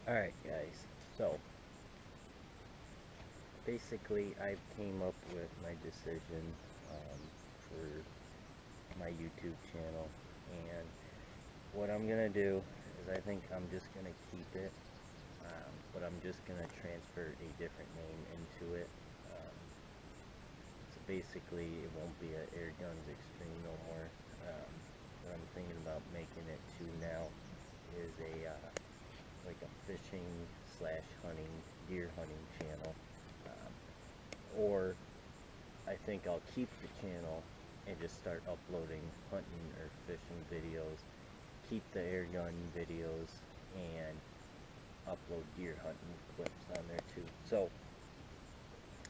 Alright guys, so basically I came up with my decision for my YouTube channel, and what I'm gonna do is I think I'm just gonna keep it, but I'm just gonna transfer a different name into it. Um, so basically it won't be a Air Guns Extreme no more. What I'm thinking about making it to now is a like a fishing slash hunting, deer hunting channel. Um, or I think I'll keep the channel and just start uploading hunting or fishing videos, keep the air gun videos, and upload deer hunting clips on there too. So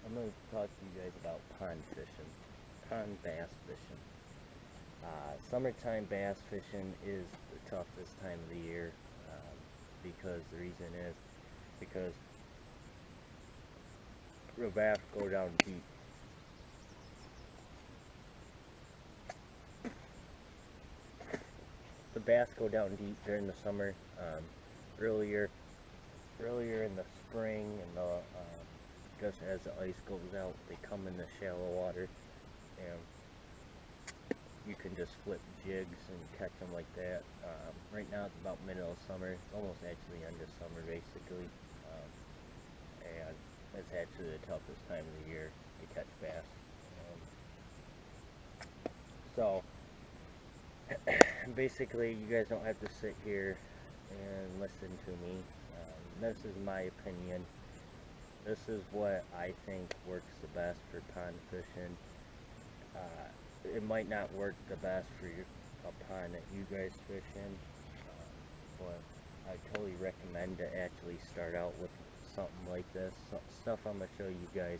I'm going to talk to you guys about pond fishing, pond bass fishing. Summertime bass fishing is the toughest time of the year, because the reason is because the bass go down deep. The bass go down deep during the summer. Earlier, earlier in the spring, and just as the ice goes out, they come in the shallow water, and you can just flip jigs and catch them like that. Right now it's about middle of summer. It's almost actually end of summer basically, and it's actually the toughest time of the year to catch bass. So basically, you guys don't have to sit here and listen to me. This is my opinion. This is what I think works the best for pond fishing. It might not work the best for a pond that you guys fish in, but I totally recommend to actually start out with something like this. Stuff I'm going to show you guys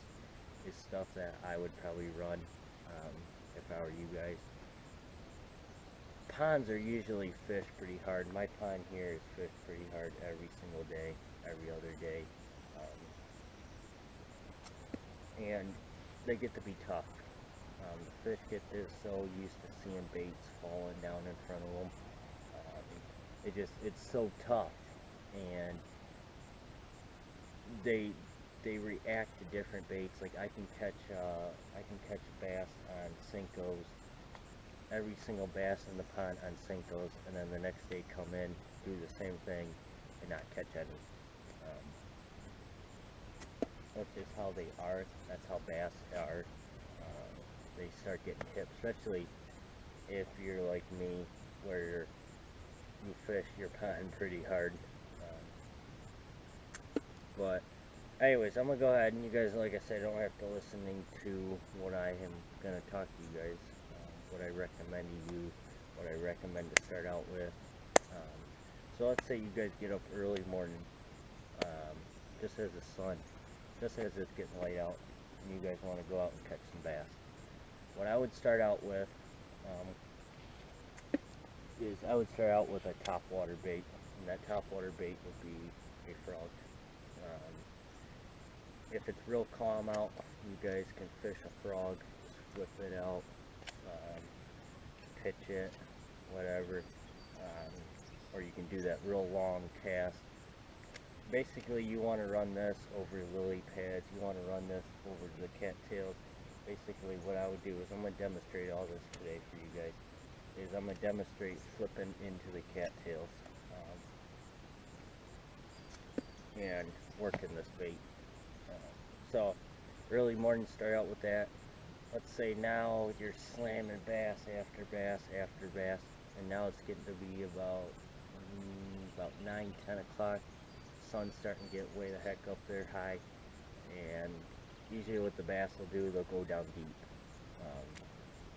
is stuff that I would probably run if I were you guys. Ponds are usually fished pretty hard. My pond here is fished pretty hard every single day, every other day. And they get to be tough. The fish get this so used to seeing baits falling down in front of them. It's so tough, and they react to different baits. Like I can catch bass on Cincos, every single bass in the pond on Cincos, and then the next day come in, do the same thing, and not catch any. That's just how they are. That's how bass are. They start getting hit, especially if you're like me, where you fish your pond pretty hard. But anyways, I'm gonna go ahead, and you guys, like I said, don't have to listening to what I am gonna talk to you guys. What I recommend you, what I recommend to start out with. So let's say you guys get up early morning, just as it's getting light out, and you guys want to go out and catch some bass. What I would start out with is I would start out with a topwater bait, and that topwater bait would be a frog. If it's real calm out, you guys can fish a frog, just whip it out, pitch it, whatever, or you can do that real long cast. Basically, you want to run this over lily pads, you want to run this over the cattails. Basically, what I would do is, I'm going to demonstrate all this today for you guys, is I'm going to demonstrate flipping into the cattails, and working this bait. So, early morning, start out with that. Let's say now you're slamming bass after bass after bass, and now it's getting to be about 9, 10 o'clock. Sun's starting to get way the heck up there high, and usually what the bass will do, they'll go down deep.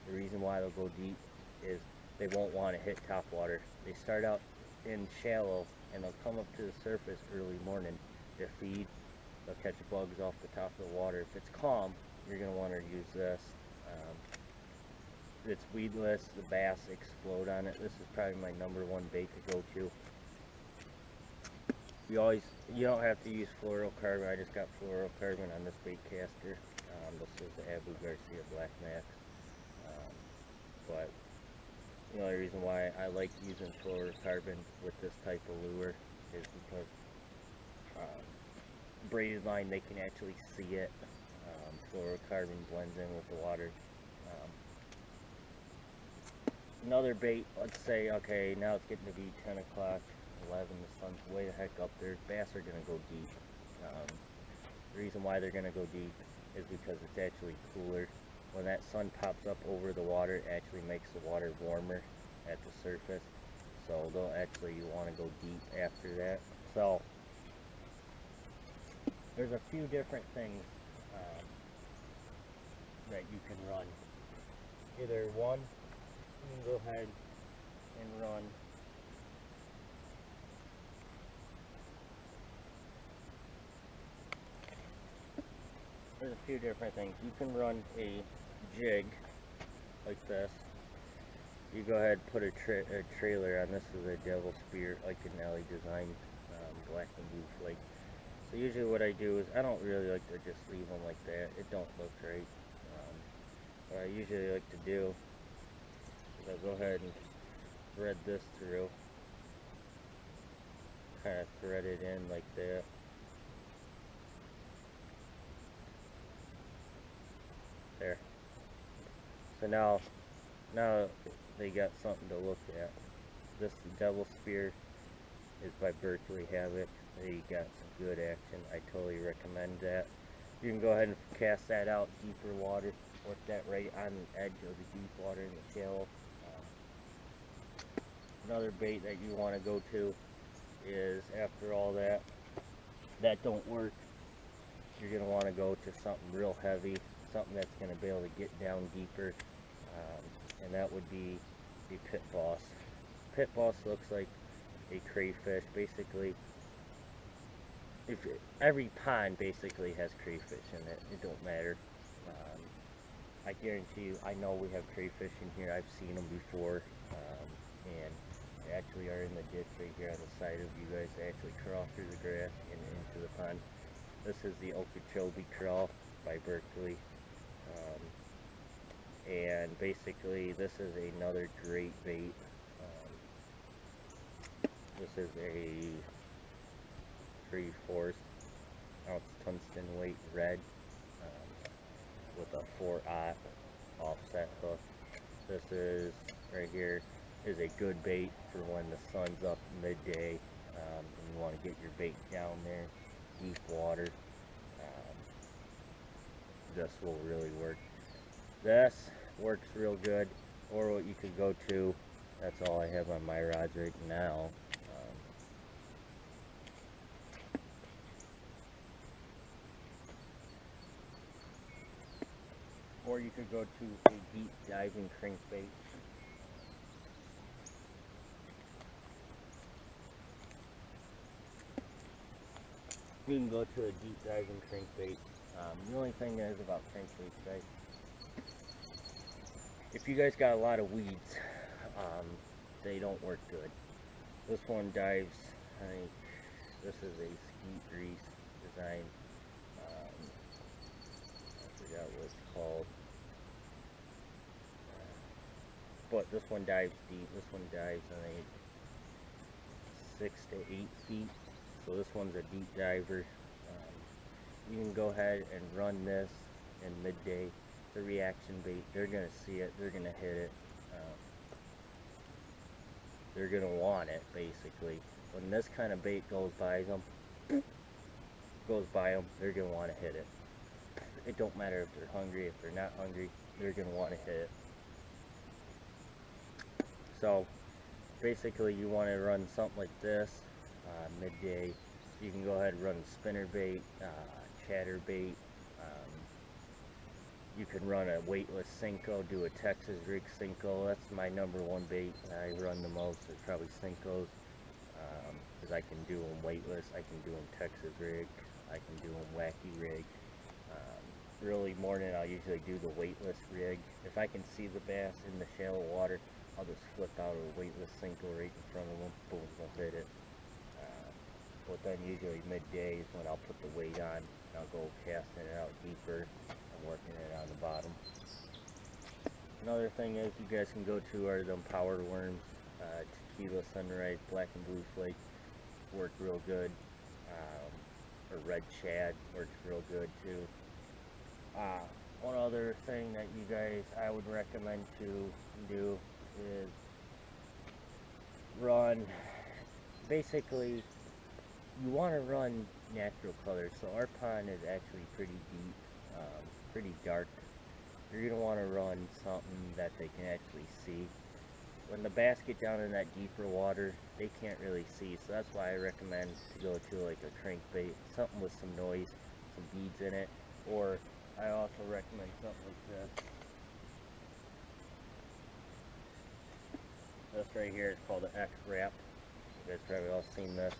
The reason why they'll go deep is they won't want to hit top water. They start out in shallow, and they'll come up to the surface early morning to feed. They'll catch bugs off the top of the water. If it's calm, you're going to want to use this. It's weedless, the bass explode on it. This is probably my #1 bait to go to. You don't have to use fluorocarbon. I just got fluorocarbon on this bait caster. This is the Abu Garcia Black Max. But the only reason why I like using fluorocarbon with this type of lure is because braided line, they can actually see it. Fluorocarbon blends in with the water. Another bait, let's say, okay, now it's getting to be 10 o'clock, 11, the sun's way the heck up there. Bass are going to go deep. The reason why they're going to go deep is because it's actually cooler. When that sun pops up over the water, it actually makes the water warmer at the surface. So they'll actually want to go deep after that. So there's a few different things that you can run. Either one, you can go ahead and run there's a few different things. You can run a jig like this. You go ahead and put a trailer on. This is a devil spear, like an Nelly design, black and blue flake. So usually what I do is, I don't really like to just leave them like that. It don't look right. What I usually like to do is I go ahead and thread this through. Kind of thread it in like that. There. So now they got something to look at. This devil spear is by Berkeley Havoc. They got some good action. I totally recommend that. You can go ahead and cast that out deeper water. Work that right on the edge of the deep water in the shallow. Another bait that you want to go to is, after all that don't work, you're going to want to go to something real heavy, something that's going to be able to get down deeper, and that would be the pit boss. Pit boss looks like a crayfish. Basically, every pond basically has crayfish in it. It don't matter. I guarantee you, I know we have crayfish in here. I've seen them before, and they actually are in the ditch right here on the side of you guys. They actually crawl through the grass and into the pond. This is the Okeechobee crawl by Berkeley. And basically, this is another great bait. This is a 3/4 ounce tungsten weight red with a 4/0 offset hook. This is right here is a good bait for when the sun's up midday and you want to get your bait down there, deep water. This will really work. This works real good. Or what you could go to, that's all I have on my rods right now. Or you could go to a deep diving crankbait. You can go to a deep diving crankbait. The only thing is about crankbaits, guys, if you guys got a lot of weeds, they don't work good. This one dives, I think this is a skeet grease design. I forgot what it's called. But this one dives deep. This one dives, I think, 6 to 8 feet. So this one's a deep diver. You can go ahead and run this in midday. It's a reaction bait. They're going to see it. They're going to hit it. They're going to want it, basically. When this kind of bait goes by them, they're going to want to hit it. It don't matter if they're hungry, if they're not hungry, they're going to want to hit it. So basically you want to run something like this midday. You can go ahead and run spinner bait, chatter bait. You can run a weightless Cinco, do a Texas rig Cinco. That's my #1 bait I run the most. It's probably Cincos, because I can do them weightless, I can do them Texas rig, I can do them wacky rig. Early morning I'll usually do the weightless rig. If I can see the bass in the shallow water, I'll just flip out a weightless Cinco right in front of them, boom, they'll hit it. But then usually midday is when I'll put the weight on, and I'll go casting it out deeper and working it on the bottom. Another thing is, you guys can go to are them power worms, tequila, sunrise, black and blue flake, work real good. or red shad works real good too. One other thing that you guys, I would recommend to do is run, basically, you want to run natural colors. So our pond is actually pretty deep, pretty dark. You're going to want to run something that they can actually see. When the bass get down in that deeper water, they can't really see, so that's why I recommend to go to like a crankbait, something with some noise, some beads in it, or I also recommend something like this. This right here is called an X wrap. You guys probably all seen this.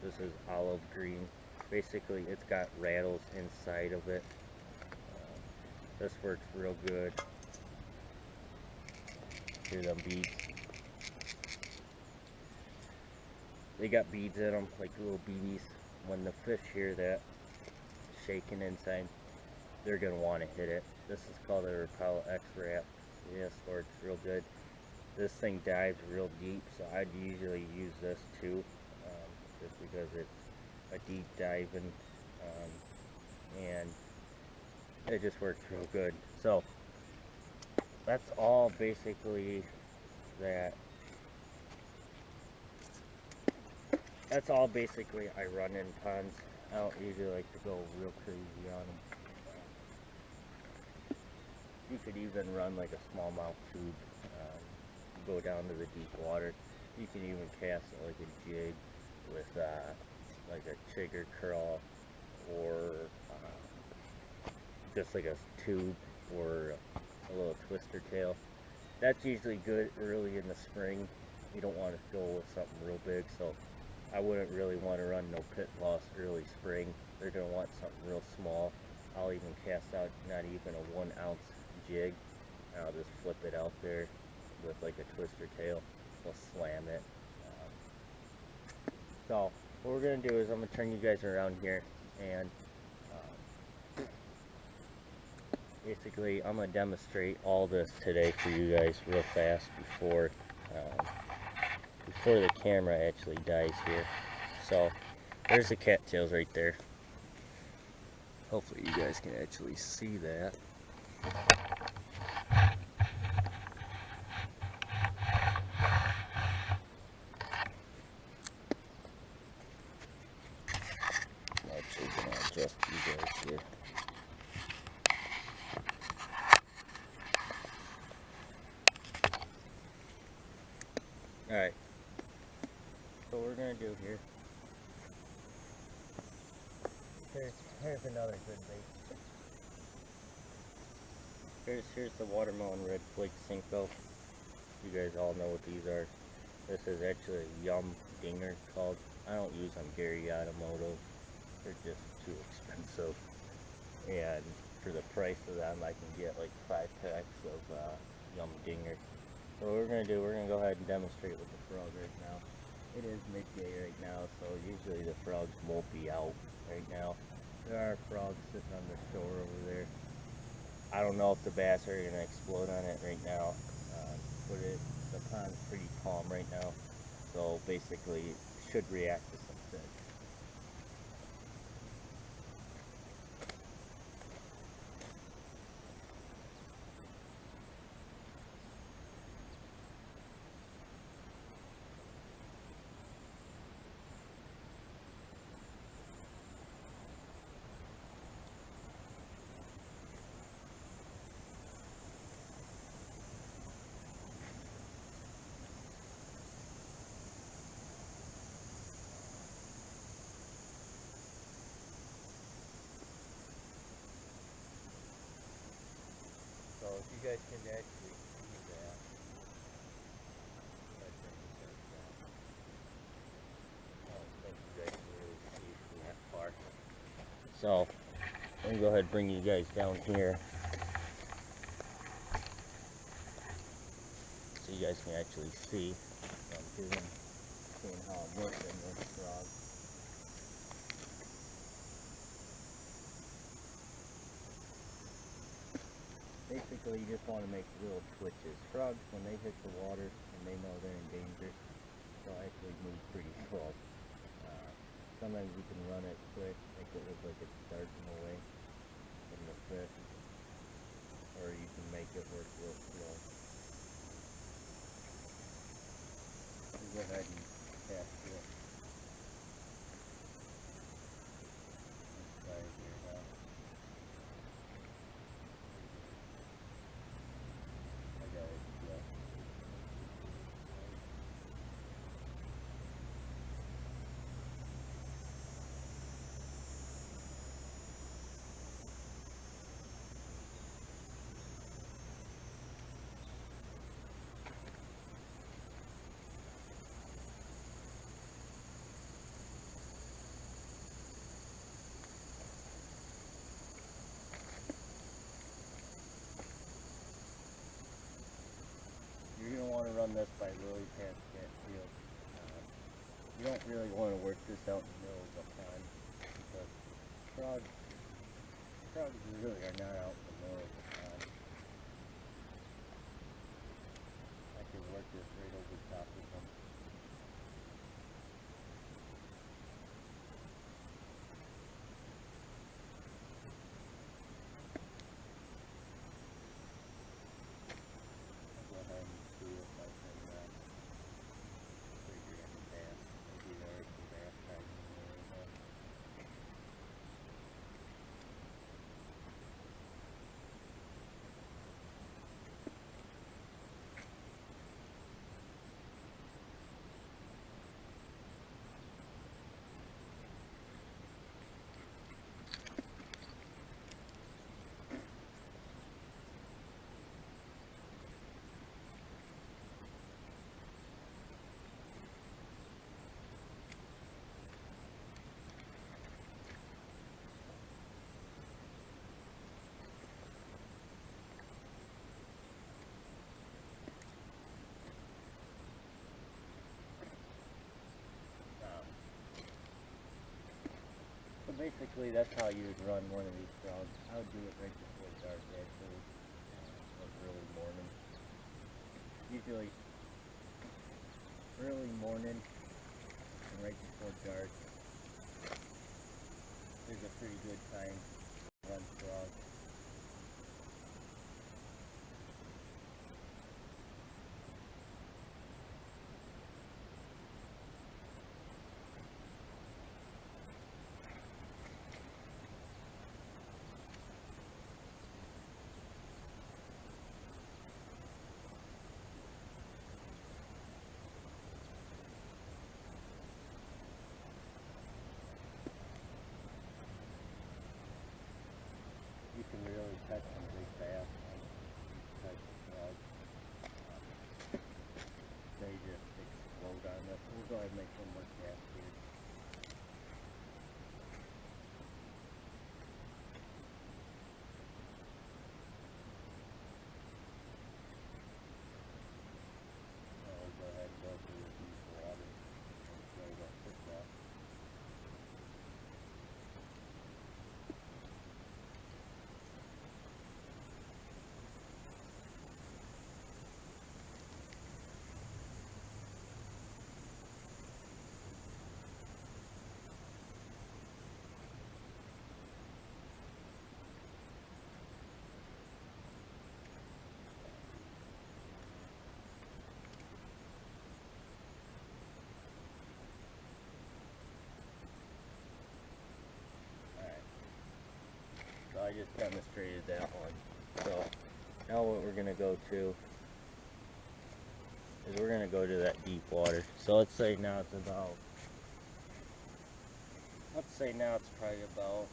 This is olive green. Basically, it's got rattles inside of it. This works real good. Hear them beads. They got beads in them, like little beads. When the fish hear that shaking inside, they're gonna want to hit it. This is called a Rapala X wrap. Yes, works real good. This thing dives real deep, so I'd usually use this too, just because it's a deep diving, and it just works real good. So that's all basically that. That's all basically I run in ponds. I don't usually like to go real crazy on them. You could even run like a smallmouth tube, go down to the deep water. You can even cast it like a jig with like a chigger curl, or just like a tube, or a little twister tail. That's usually good early in the spring. You don't want to go with something real big, so I wouldn't really want to run no pit loss early spring. They're going to want something real small. I'll even cast out not even a 1 ounce jig. I'll just flip it out there with like a twister tail. We'll slam it. So what we're going to do is I'm going to turn you guys around here, and basically I'm going to demonstrate all this today for you guys real fast before the camera actually dies here. So there's the cattails right there. Hopefully you guys can actually see that. I'm actually going to adjust you guys here. Alright, so what we're going to do here, here's another good bait. Here's the watermelon red flake Cinco. You guys all know what these are. This is actually a Yum dinger called. I don't use them Gary Yamamoto. They're just too expensive. And for the price of them, I can get like 5 packs of Yum dinger. So what we're going to do, we're going to go ahead and demonstrate with the frog right now. It is midday right now, so usually the frogs won't be out right now. There are frogs sitting on the shore over there. I don't know if the bass are going to explode on it right now, but the pond's pretty calm right now, so basically it should react to some fish. So if you guys can actually see that, I don't think you guys can really see from that far. So I'm gonna go ahead and bring you guys down here so you guys can actually see what I'm doing, seeing how I'm working this frog. Basically, you just want to make little twitches. Frogs, when they hit the water and they know they're in danger, they'll actually move pretty slow. run it quick, make it look like it's starting away from the fish, or you can make it work real slow. We'll go ahead and cast it inside here now. I got it, yeah. You're going to want to run this by really fast cat field. You don't really want to work this out in the middle of the pond because frogs really are not out in the middle of the pond. I could work this right over top of them. I'll go ahead and see if I can figure in the bass. Maybe there's some bass hiding in there right now. So basically, that's how you would run one of these frogs. I would do it right before dark, actually, like early morning. Usually, early morning and right before dark is a pretty good time to run frogs. You can really catch some big bass on these types of frogs. They just explode on this. We'll go ahead and make one more cast here. We'll go ahead and go through the deep water and show you that fish off. So I just demonstrated that one. So now what we're going to go to is we're going to go to that deep water. So let's say now it's probably about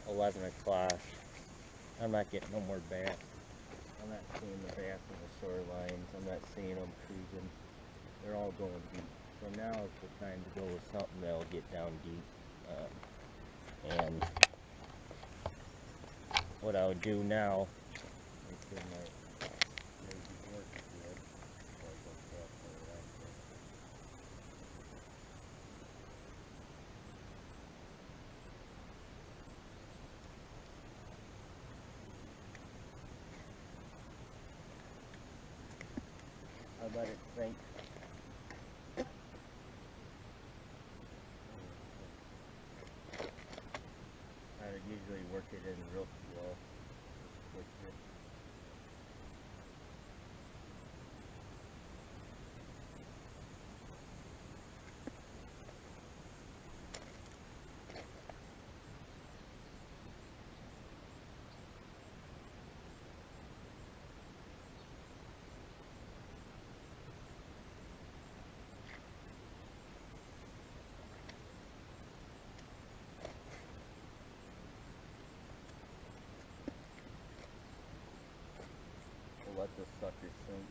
11 o'clock. I'm not getting no more bass. I'm not seeing the bass in the shorelines. I'm not seeing them cruising. They're all going deep. So now is the time to go with something that'll get down deep. And what I would do now, make sure my lazy work is good before I go cast over that thing. I let it sink. let this sucker sink.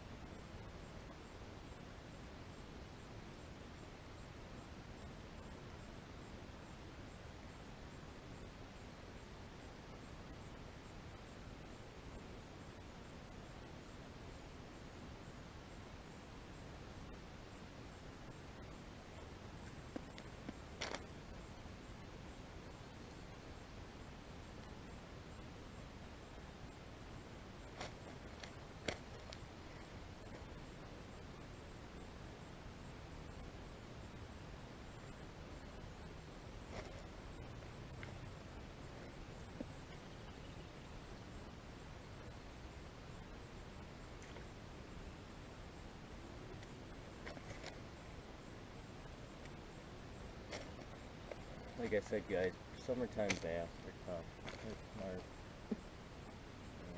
Like I said, guys, summertime bass are tough. They're smart.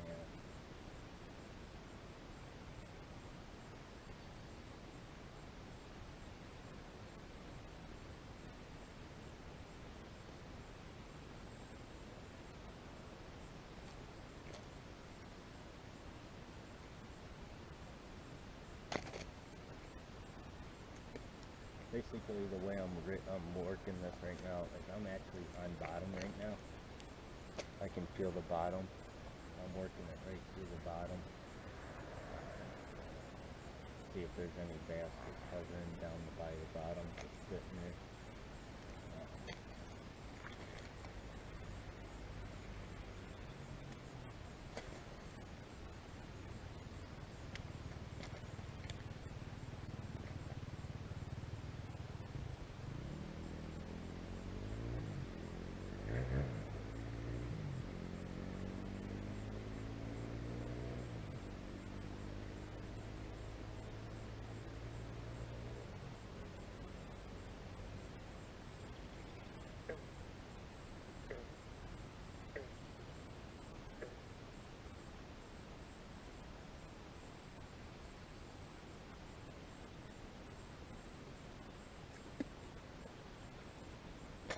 Yeah. Basically, the way I'm working this right now, like I'm actually on bottom right now. I can feel the bottom. I'm working it right through the bottom. See if there's any bass that's hovering down by the bottom, just sitting there.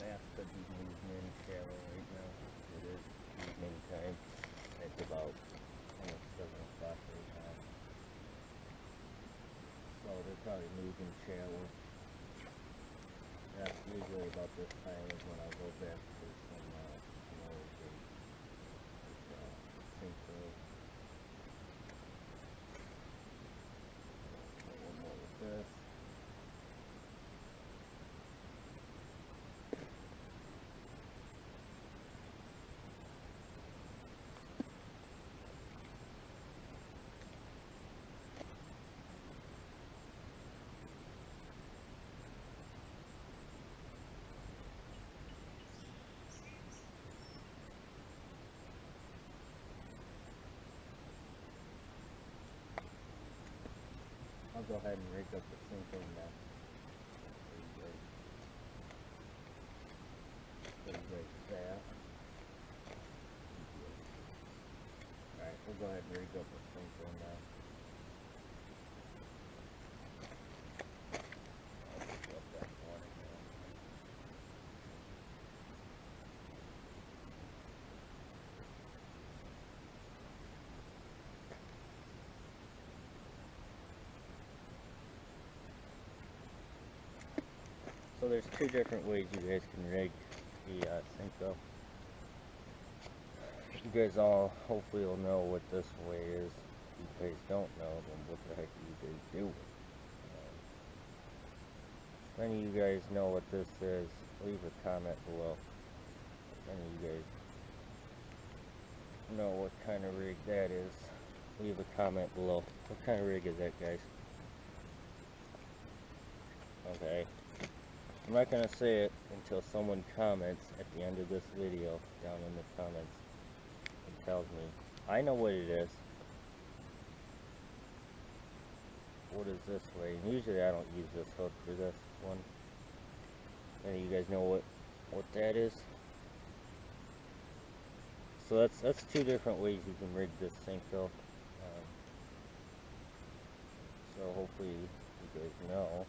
Bass could be moving in shallow right now. It is evening time. It's about almost 7 o'clock right now. So they're probably moving shallow. That's usually about this time is when I'll go back to some more bait. Synchro. One more with this. I'll go ahead and rig up the Synchro now. Pretty great that. Alright, we'll go ahead and rig up the Synchro now. I'll just up that corner now. So there's two different ways you guys can rig the Synchro. You guys all hopefully will know what this way is. If you guys don't know, then what the heck do you guys do? If any of you guys know what this is, leave a comment below. If any of you guys know what kind of rig that is, leave a comment below. What kind of rig is that, guys? Okay. I'm not going to say it until someone comments at the end of this video down in the comments and tells me. I know what it is. What is this way? And usually I don't use this hook for this one. Any of you guys know what that is? So that's two different ways you can rig this Synchro. So hopefully you guys know.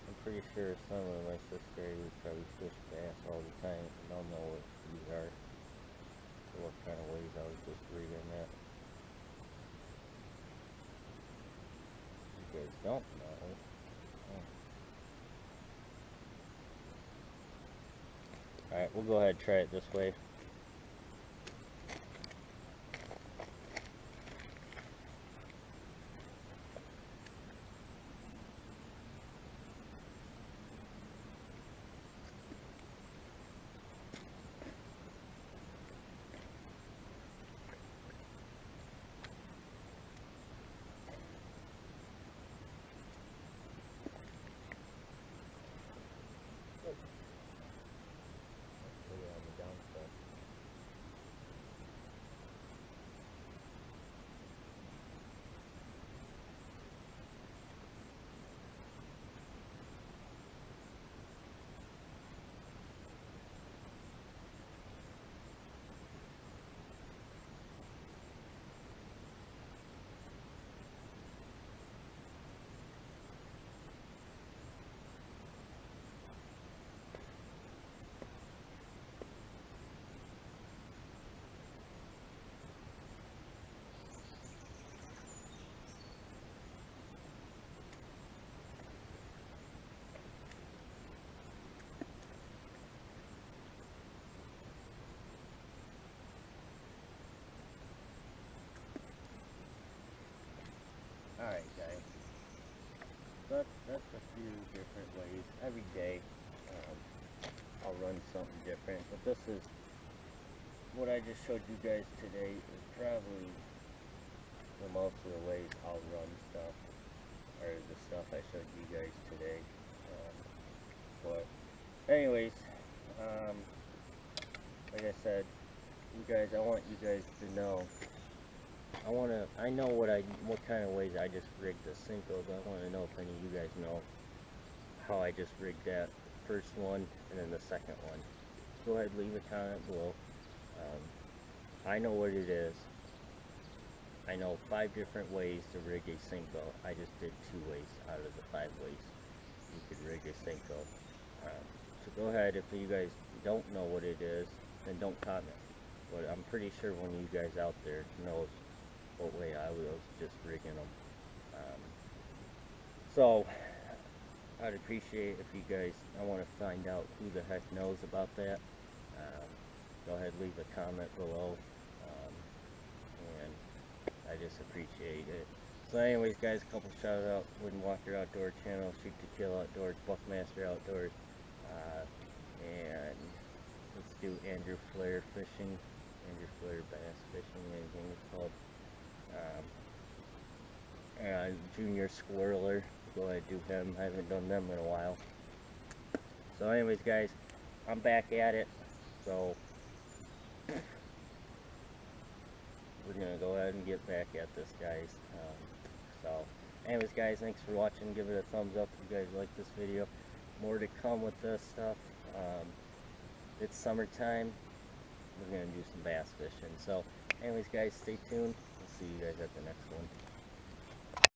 I'm pretty sure some of my sisters probably fish bass all the time and don't know what these are. So what kind of ways I was just reading that. guys don't know. Alright, we'll go ahead and try it this way. Alright guys, that's a few different ways. Every day I'll run something different, but this is what I just showed you guys today is probably the most of the ways I'll run stuff, or the stuff I showed you guys today. But anyways, like I said, you guys, I want you guys to know, I know what kind of ways I just rigged the Cinco, but I want to know if any of you guys know how I just rigged that first one and then the second one. Go ahead, leave a comment below. I know what it is. I know 5 different ways to rig a Cinco. I just did 2 ways out of the 5 ways you could rig a Cinco. So go ahead, if you guys don't know what it is, then don't comment. But I'm pretty sure one of you guys out there knows what way I was just rigging them. So I'd appreciate if you guys, I want to find out who the heck knows about that. Go ahead, leave a comment below, and I just appreciate it. So anyways guys, a couple shout out, Wooden Walker Outdoor channel, Shoot to Kill Outdoors, Buckmaster Outdoors, and let's do Andrew Flair Fishing, Andrew Flair Bass Fishing, anything it's called. Junior Squirreler, go ahead do him, I haven't done them in a while. So anyways guys, I'm back at it, so we're gonna go ahead and get back at this, guys. So anyways guys, thanks for watching. Give it a thumbs up if you guys like this video. More to come with this stuff. It's summertime, we're gonna do some bass fishing. So anyways guys, stay tuned. We'll see you guys at the next one.